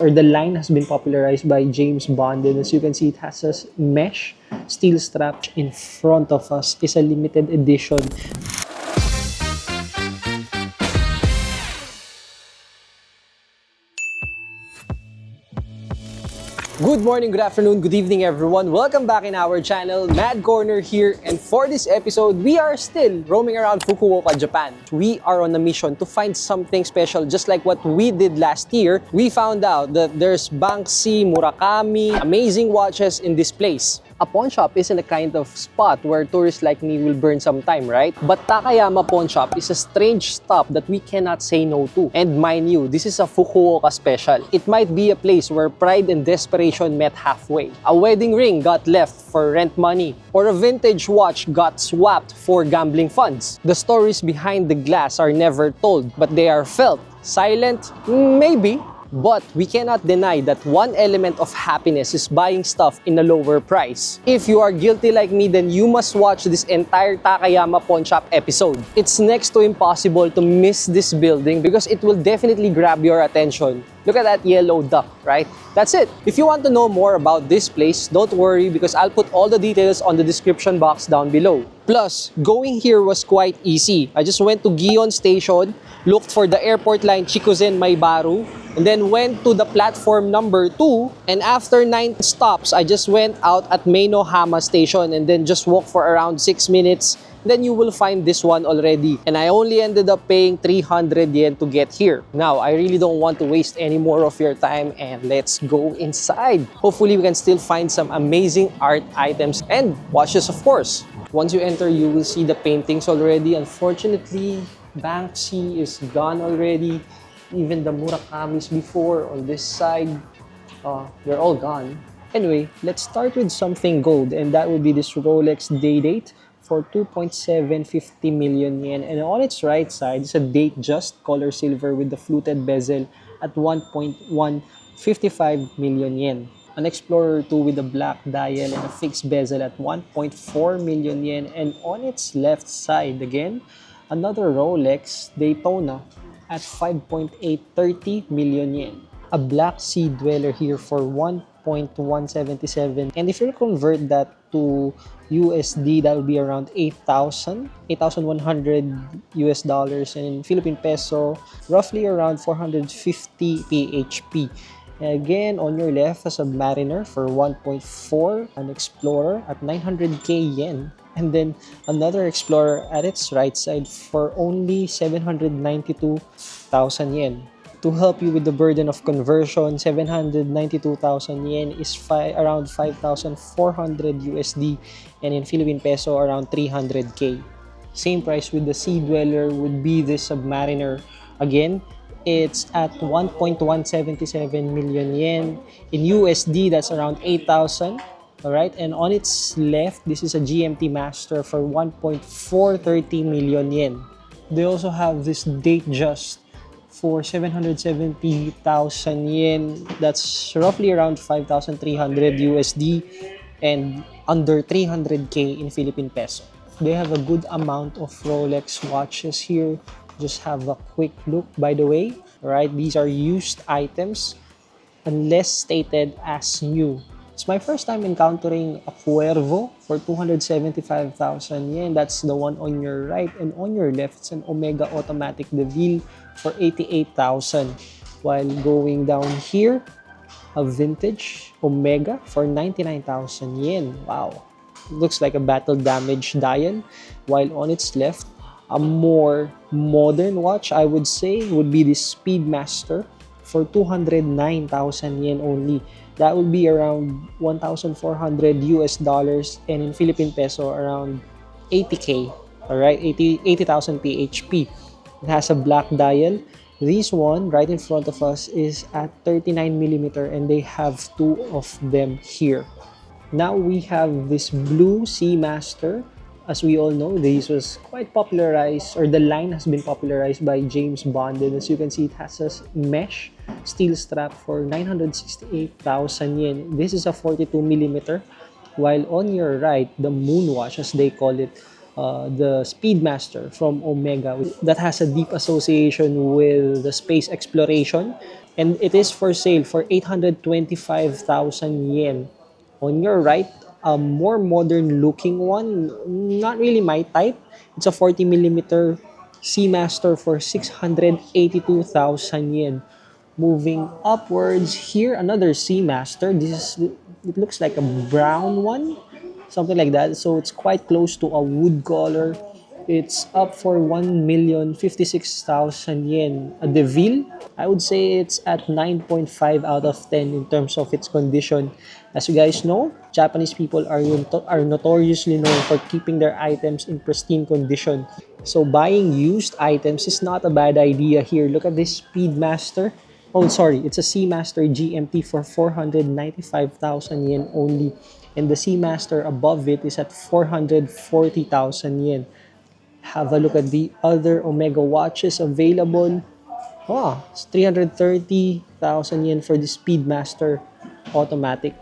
or the line has been popularized by James Bond, and as you can see, it has a mesh steel strap. In front of us is a limited edition. Good morning, good afternoon, good evening everyone. Welcome back in our channel, Mad Corner here, and for this episode, we are still roaming around Fukuoka, Japan. We are on a mission to find something special, just like what we did last year. We found out that there's Banksy, Murakami, amazing watches in this place. A pawn shop isn't a kind of spot where tourists like me will burn some time, right? But Takayama Pawn Shop is a strange stop that we cannot say no to. And mind you, this is a Fukuoka special. It might be a place where pride and desperation met halfway. A wedding ring got left for rent money, or a vintage watch got swapped for gambling funds. The stories behind the glass are never told, but they are felt. Silent? Maybe. But we cannot deny that one element of happiness is buying stuff in a lower price. If you are guilty like me, then you must watch this entire Takayama Pawn Shop episode. It's next to impossible to miss this building because it will definitely grab your attention. Look at that yellow duck, right? That's it. If you want to know more about this place, don't worry because I'll put all the details on the description box down below. Plus, going here was quite easy. I just went to Gion Station, looked for the airport line Chikuzen Maibaru, and then went to the platform number 2, and after 9 stops, I just went out at Meinohama Station and then just walked for around 6 minutes. Then you will find this one already. And I only ended up paying 300 yen to get here. Now, I really don't want to waste any more of your time and let's go inside. Hopefully, we can still find some amazing art items and watches, of course. Once you enter, you will see the paintings already. Unfortunately, Banksy is gone already. Even the Murakami's before on this side, they're all gone. Anyway, let's start with something gold, and that would be this Rolex day date for 2.750 million yen. And on its right side is a date just color silver with the fluted bezel at 1.155 million yen. An Explorer 2 with a black dial and a fixed bezel at 1.4 million yen. And on its left side again, another Rolex Daytona at 5.830 million yen. A black sea dweller here for 1.177, and if you convert that to USD, that will be around 8,100 US dollars, and in Philippine peso, roughly around 450 PHP. Again, on your left, a Submariner for 1.4, an Explorer at 900k yen, and then another Explorer at its right side for only 792,000 yen. To help you with the burden of conversion, 792,000 yen is around 5,400 USD, and in Philippine peso, around 300k. Same price with the Sea Dweller would be the Submariner. Again, it's at 1.177 million yen. In USD, that's around 8,000. Alright, and on its left, this is a GMT Master for 1.430 million yen. They also have this date just for 770,000 yen. That's roughly around 5,300 USD and under 300k in Philippine peso. They have a good amount of Rolex watches here. Just have a quick look, by the way. Alright, these are used items unless stated as new. It's my first time encountering a Cuervo for 275,000 yen. That's the one on your right, and on your left, it's an Omega Automatic DeVille for 88,000. While going down here, a vintage Omega for 99,000 yen. Wow, looks like a battle damage dial. While on its left, a more modern watch, I would say, would be the Speedmaster for 209,000 yen only. That would be around 1,400 US dollars, and in Philippine peso, around 80k. Alright, 80,000 PHP. It has a black dial. This one right in front of us is at 39mm, and they have 2 of them here. Now we have this blue Seamaster. As we all know, this was quite popularized, or the line has been popularized by James Bond, and as you can see, it has a mesh steel strap for 968,000 yen. This is a 42mm, while on your right, the Moonwatch, as they call it, the Speedmaster from Omega, that has a deep association with the space exploration. And it is for sale for 825,000 yen. On your right, a more modern looking one, not really my type. It's a 40 millimeter Seamaster for 682,000 yen. Moving upwards here, another Seamaster. It looks like a brown one, something like that. So it's quite close to a wood color. It's up for 1,056,000 yen. A DeVille, I would say it's at 9.5 out of 10 in terms of its condition. As you guys know, Japanese people are notoriously known for keeping their items in pristine condition. So buying used items is not a bad idea here. Look at this Speedmaster. Oh, sorry, it's a Seamaster GMT for 495,000 yen only. And the Seamaster above it is at 440,000 yen. Have a look at the other Omega watches available. Wow, it's 330,000 yen for the Speedmaster automatic.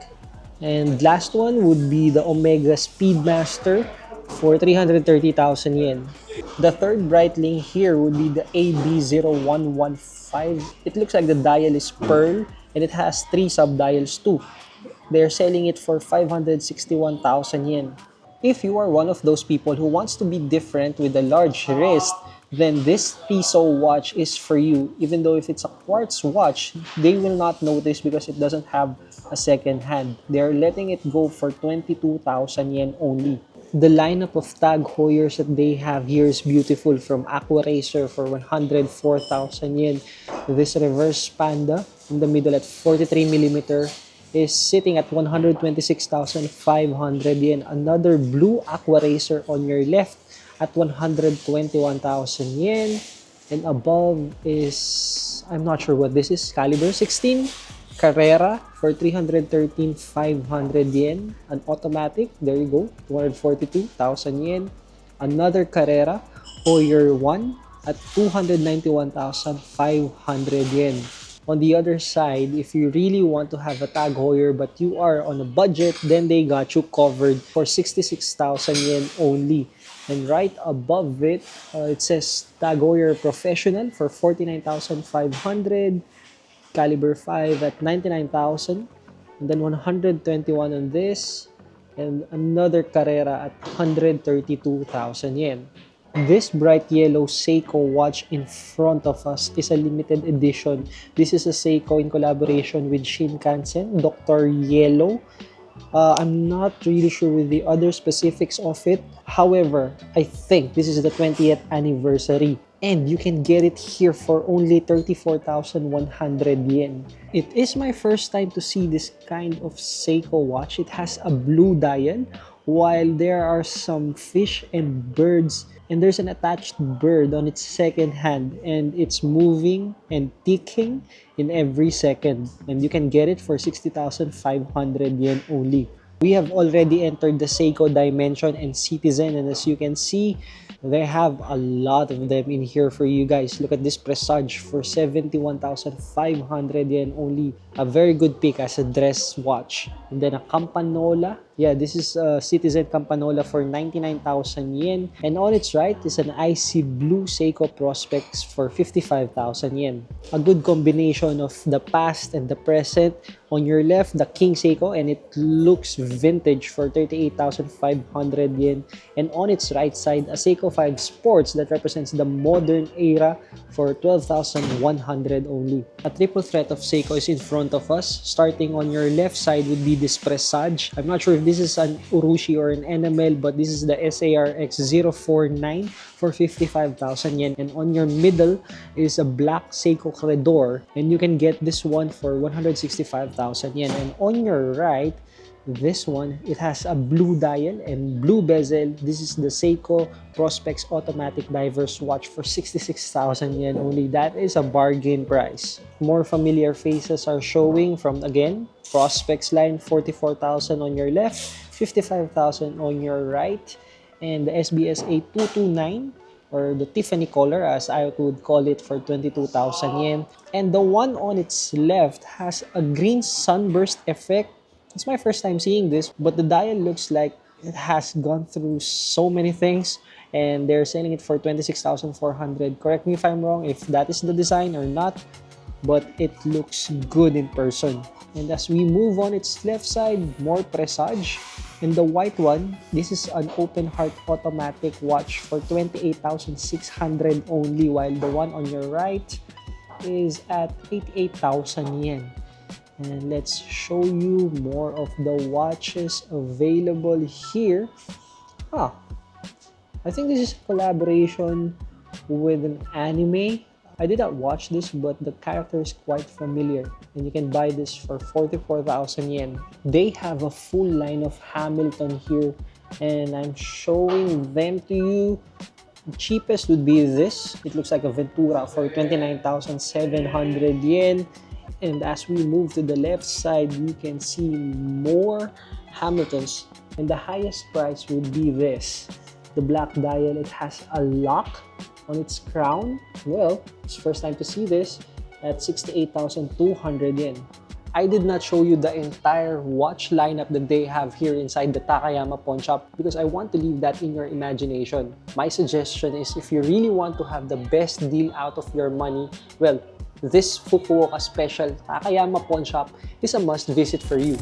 And last one would be the Omega Speedmaster for 330,000 yen. The third Breitling here would be the AB0115. It looks like the dial is pearl and it has 3 sub-dials too. They're selling it for 561,000 yen. If you are one of those people who wants to be different with a large wrist, then this Tissot watch is for you. Even though if it's a quartz watch, they will not notice because it doesn't have a second hand. They're letting it go for 22,000 yen only. The lineup of Tag Heuers that they have here is beautiful, from Aqua Racer for 104,000 yen. This reverse panda in the middle at 43 millimeter is sitting at 126,500 yen. Another blue Aqua Racer on your left at 121,000 yen. And above is, I'm not sure what this is, caliber 16 Carrera for 313,500 yen. An automatic, there you go, 242,000 yen. Another Carrera Heuer 1 at 291,500 yen. On the other side, if you really want to have a Tag Heuer but you are on a budget, then they got you covered for 66,000 yen only. And right above it, it says Tag Heuer Professional for 49,500, caliber 5 at 99,000, and then 121 on this, and another Carrera at 132,000 yen. This bright yellow Seiko watch in front of us is a limited edition. This is a Seiko in collaboration with Shinkansen, Dr. Yellow. I'm not really sure with the other specifics of it. However, I think this is the 20th anniversary. And you can get it here for only 34,100 yen. It is my first time to see this kind of Seiko watch. It has a blue dial, while there are some fish and birds, and there's an attached bird on its second hand, and it's moving and ticking in every second. And you can get it for 60,500 yen only. We have already entered the Seiko Dimension and Citizen, and as you can see, they have a lot of them in here for you guys. Look at this Presage for 71,500 yen only. A very good pick as a dress watch. And then a Campanola. Yeah, this is a Citizen Campanola for 99,000 yen. And on its right is an icy blue Seiko Prospects for 55,000 yen. A good combination of the past and the present. On your left, the King Seiko, and it looks vintage for 38,500 yen. And on its right side, a Seiko 5 Sports that represents the modern era for 12,100 only. A triple threat of Seiko is in front of us. Starting on your left side would be this Presage. I'm not sure if this is an Urushi or an NML, but this is the SARX049 for 55,000 yen. And on your middle is a black Seiko Credor, and you can get this one for 165,000 yen. And on your right, this one, it has a blue dial and blue bezel. This is the Seiko Prospex Automatic Diverse Watch for 66,000 yen only. That is a bargain price. More familiar faces are showing from, again, Prospex line, 44,000 on your left, 55,000 on your right. And the SBS 8229, or the Tiffany color as I would call it, for 22,000 yen. And the one on its left has a green sunburst effect. It's my first time seeing this, but the dial looks like it has gone through so many things, and they're selling it for 26,400. Correct me if I'm wrong, if that is the design or not. but it looks good in person. And as we move on its left side, more presage. And the white one, this is an open heart automatic watch for 28,600 only, while the one on your right is at 88,000 yen. And let's show you more of the watches available here. Ah, I think this is a collaboration with an anime. I did not watch this, but the character is quite familiar. And you can buy this for 44,000 yen. They have a full line of Hamilton here. And I'm showing them to you. The cheapest would be this. It looks like a Ventura for 29,700 yen. And as we move to the left side, you can see more Hamiltons. And the highest price would be this. The black dial, it has a lock on its crown. Well, it's first time to see this at 68,200 yen. I did not show you the entire watch lineup that they have here inside the Takayama pawn shop because I want to leave that in your imagination. My suggestion is if you really want to have the best deal out of your money, well, this Fukuoka special Takayama pawn shop is a must visit for you.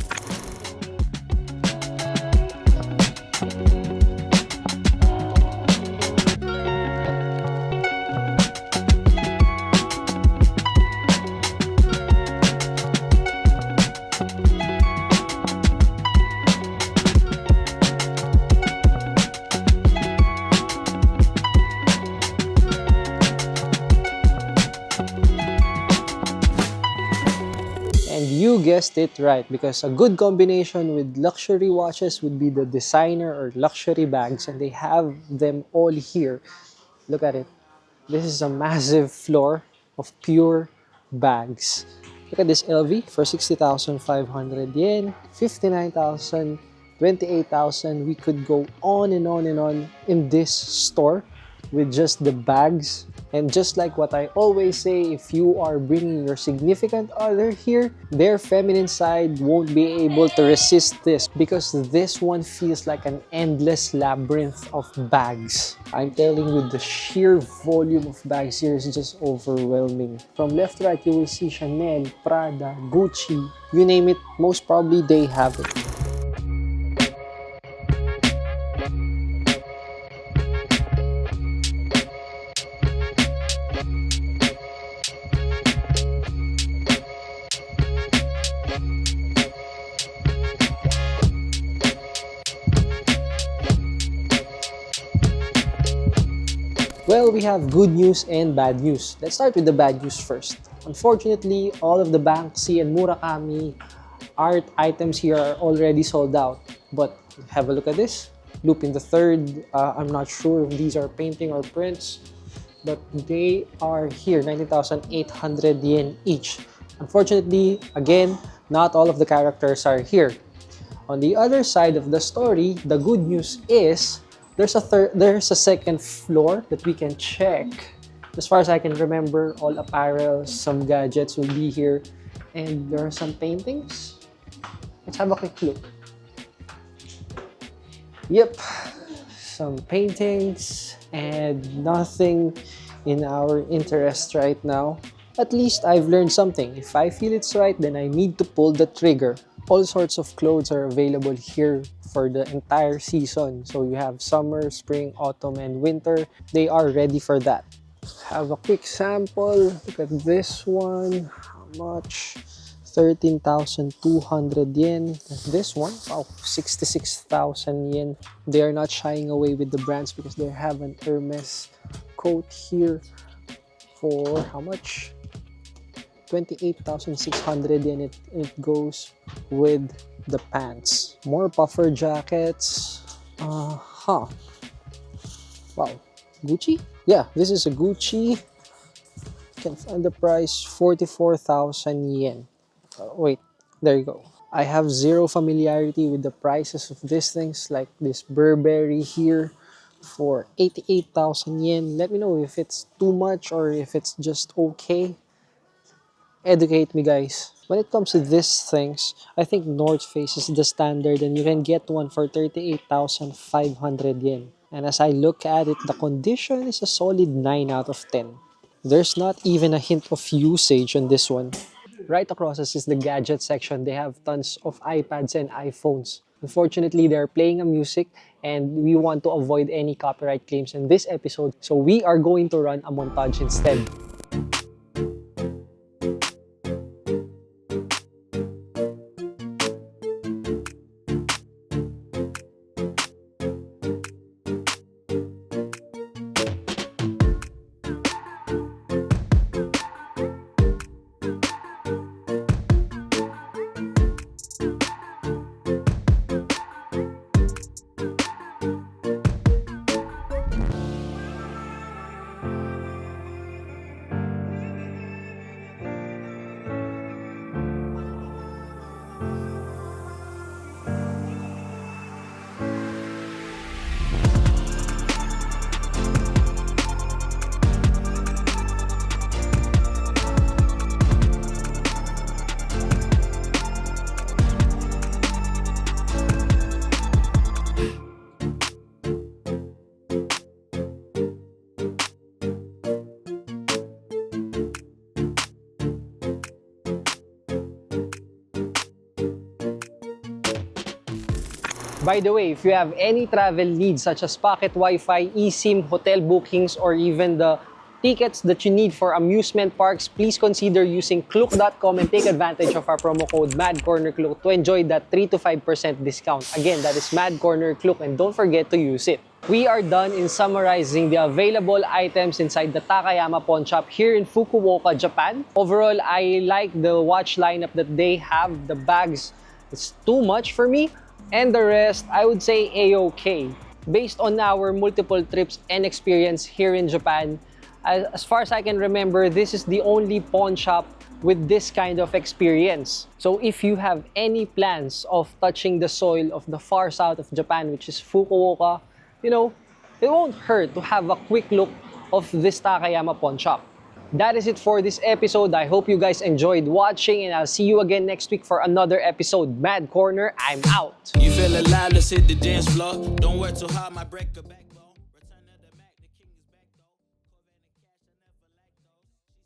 And you guessed it right, because a good combination with luxury watches would be the designer or luxury bags, and they have them all here. Look at it. This is a massive floor of pure bags. Look at this LV for 60,500 yen, 59,000, 28,000. We could go on and on and on in this store with just the bags. And just like what I always say, if you are bringing your significant other here, their feminine side won't be able to resist this because this one feels like an endless labyrinth of bags. I'm telling you, the sheer volume of bags here is just overwhelming. From left to right, you will see Chanel, Prada, Gucci, you name it, most probably they have it. Well, we have good news and bad news. Let's start with the bad news first. Unfortunately, all of the Banksy and Murakami art items here are already sold out. But have a look at this. Lupin the Third. I'm not sure if these are painting or prints, but they are here, 19,800 yen each. Unfortunately, again, not all of the characters are here. On the other side of the story, the good news is there's a second floor that we can check. As far as I can remember, all apparel, some gadgets will be here, and there are some paintings. Let's have a quick look. Yep, some paintings and nothing in our interest right now. At least I've learned something. If I feel it's right, then I need to pull the trigger. All sorts of clothes are available here for the entire season. So you have summer, spring, autumn, and winter. They are ready for that. Have a quick sample. Look at this one. How much? 13,200 yen. This one, wow, 66,000 yen. They are not shying away with the brands because they have an Hermes coat here for how much? 28,600 yen. It goes with the pants. More puffer jackets. Wow. Gucci? Yeah, this is a Gucci. You can find the price 44,000 yen. Wait, there you go. I have zero familiarity with the prices of these things, like this Burberry here for 88,000 yen. Let me know if it's too much or if it's just okay. Educate me, guys. When it comes to these things, I think North Face is the standard, and you can get one for 38,500 yen. And as I look at it, the condition is a solid 9 out of 10. There's not even a hint of usage on this one. Right across us is the gadget section. They have tons of iPads and iPhones. Unfortunately, they're playing a music and we want to avoid any copyright claims in this episode. So we are going to run a montage instead. By the way, if you have any travel needs such as pocket Wi-Fi, eSIM, hotel bookings, or even the tickets that you need for amusement parks, please consider using Klook.com and take advantage of our promo code MADCornerKlook to enjoy that 3 to 5% discount. Again, that is MADCornerKlook, and don't forget to use it. We are done in summarizing the available items inside the Takayama pawn shop here in Fukuoka, Japan. Overall, I like the watch lineup that they have. The bags, it's too much for me. And the rest, I would say A-okay. Based on our multiple trips and experience here in Japan, as far as I can remember, this is the only pawn shop with this kind of experience. So if you have any plans of touching the soil of the far south of Japan, which is Fukuoka, you know, it won't hurt to have a quick look of this Takayama pawn shop. That is it for this episode. I hope you guys enjoyed watching, and I'll see you again next week for another episode. Mad Corner, I'm out. You feel alive, let's hit the dance floor. Don't work too hard, my break back.